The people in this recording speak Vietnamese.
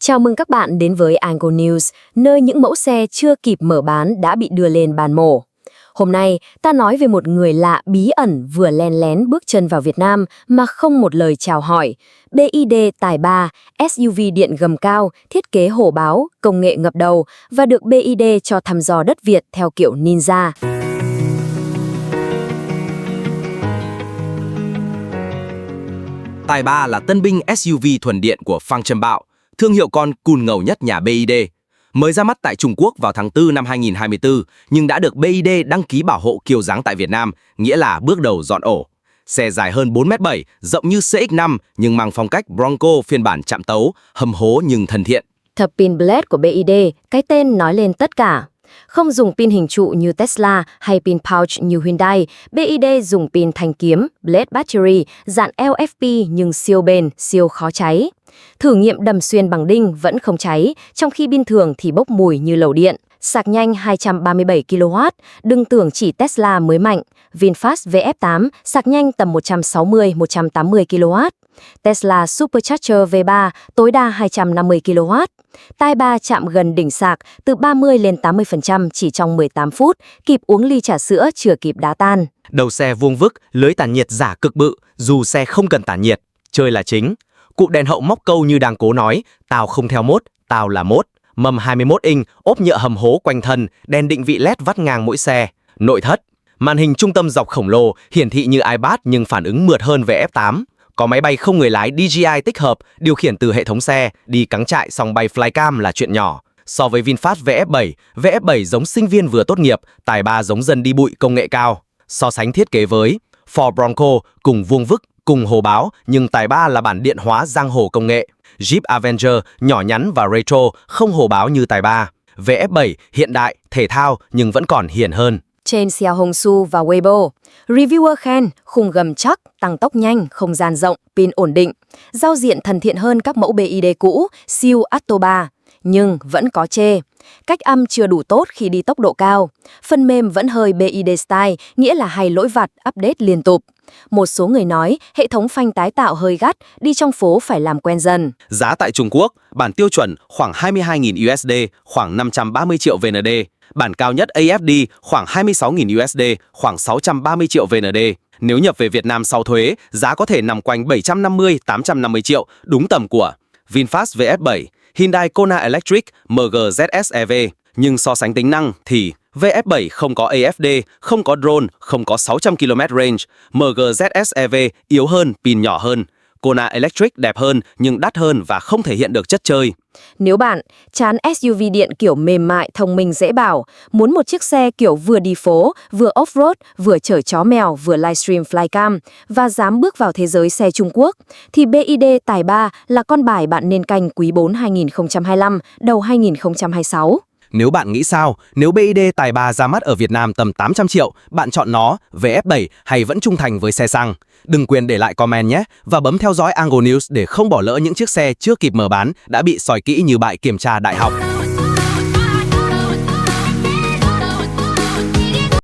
Chào mừng các bạn đến với AngoNews, nơi những mẫu xe chưa kịp mở bán đã bị đưa lên bàn mổ. Hôm nay, ta nói về một người lạ bí ẩn vừa len lén bước chân vào Việt Nam mà không một lời chào hỏi. BYD Tai 3, SUV điện gầm cao, thiết kế hổ báo, công nghệ ngập đầu và được BYD cho thăm dò đất Việt theo kiểu ninja. Tai 3 là tân binh SUV thuần điện của Fangchengbao, thương hiệu con cùn ngầu nhất nhà BYD. Mới ra mắt tại Trung Quốc vào tháng 4 năm 2024, nhưng đã được BYD đăng ký bảo hộ kiểu dáng tại Việt Nam, nghĩa là bước đầu dọn ổ. Xe dài hơn 4,7 m, rộng như CX-5 nhưng mang phong cách Bronco phiên bản chạm tấu, hầm hố nhưng thân thiện. Thập pin blade của BYD, cái tên nói lên tất cả. Không dùng pin hình trụ như Tesla hay pin pouch như Hyundai, BYD dùng pin thanh kiếm, blade battery, dạng LFP nhưng siêu bền, siêu khó cháy. Thử nghiệm đầm xuyên bằng đinh vẫn không cháy, trong khi pin thường thì bốc mùi như lầu điện. Sạc nhanh 237 kW, đừng tưởng chỉ Tesla mới mạnh. VinFast VF7 sạc nhanh tầm 160-180 kW. Tesla Supercharger V3 tối đa 250 kW. Tai 3 chạm gần đỉnh sạc từ 30 lên 80% chỉ trong 18 phút, kịp uống ly trà sữa chưa kịp đá tan. Đầu xe vuông vức, lưới tản nhiệt giả cực bự, dù xe không cần tản nhiệt, chơi là chính. Cụm đèn hậu móc câu như đang cố nói, tao không theo mốt, tao là mốt. Mâm 21 inch, ốp nhựa hầm hố quanh thân, đèn định vị LED vắt ngang mỗi xe. Nội thất, màn hình trung tâm dọc khổng lồ, hiển thị như iPad nhưng phản ứng mượt hơn VF8. Có máy bay không người lái DJI tích hợp, điều khiển từ hệ thống xe, đi cắm trại xong bay flycam là chuyện nhỏ. So với VinFast VF7, VF7 giống sinh viên vừa tốt nghiệp, Tai 3 giống dân đi bụi công nghệ cao. So sánh thiết kế với Ford Bronco, cùng vuông vức, cùng hồ báo, nhưng Tai 3 là bản điện hóa giang hồ công nghệ. Jeep Avenger nhỏ nhắn và retro, không hồ báo như Tai 3. VF7 hiện đại, thể thao nhưng vẫn còn hiền hơn. Trên Xiaohongshu và Weibo, reviewer khen khung gầm chắc, tăng tốc nhanh, không gian rộng, pin ổn định. Giao diện thân thiện hơn các mẫu BYD cũ, siêu Atto 3. Nhưng vẫn có chê. Cách âm chưa đủ tốt khi đi tốc độ cao. Phần mềm vẫn hơi BYD style, nghĩa là hay lỗi vặt, update liên tục. Một số người nói hệ thống phanh tái tạo hơi gắt, đi trong phố phải làm quen dần. Giá tại Trung Quốc, bản tiêu chuẩn khoảng 22.000 USD, khoảng 530 triệu VND. Bản cao nhất AFD khoảng 26.000 USD, khoảng 630 triệu VND. Nếu nhập về Việt Nam sau thuế, giá có thể nằm quanh 750-850 triệu, đúng tầm của VinFast VF7, Hyundai Kona Electric, MG ZS-EV. Nhưng so sánh tính năng thì VF7 không có AFD, không có drone, không có 600 km range. MG ZS-EV yếu hơn, pin nhỏ hơn. Kona Electric đẹp hơn nhưng đắt hơn và không thể hiện được chất chơi. Nếu bạn chán SUV điện kiểu mềm mại, thông minh dễ bảo, muốn một chiếc xe kiểu vừa đi phố, vừa off-road, vừa chở chó mèo, vừa livestream flycam và dám bước vào thế giới xe Trung Quốc, thì BYD Tai 3 là con bài bạn nên canh quý 4 2025, đầu 2026. Nếu bạn nghĩ sao, nếu BYD Tai 3 ra mắt ở Việt Nam tầm 800 triệu, bạn chọn nó, VF7 hay vẫn trung thành với xe xăng? Đừng quên để lại comment nhé, và bấm theo dõi AngoNews để không bỏ lỡ những chiếc xe chưa kịp mở bán đã bị soi kỹ như bài kiểm tra đại học.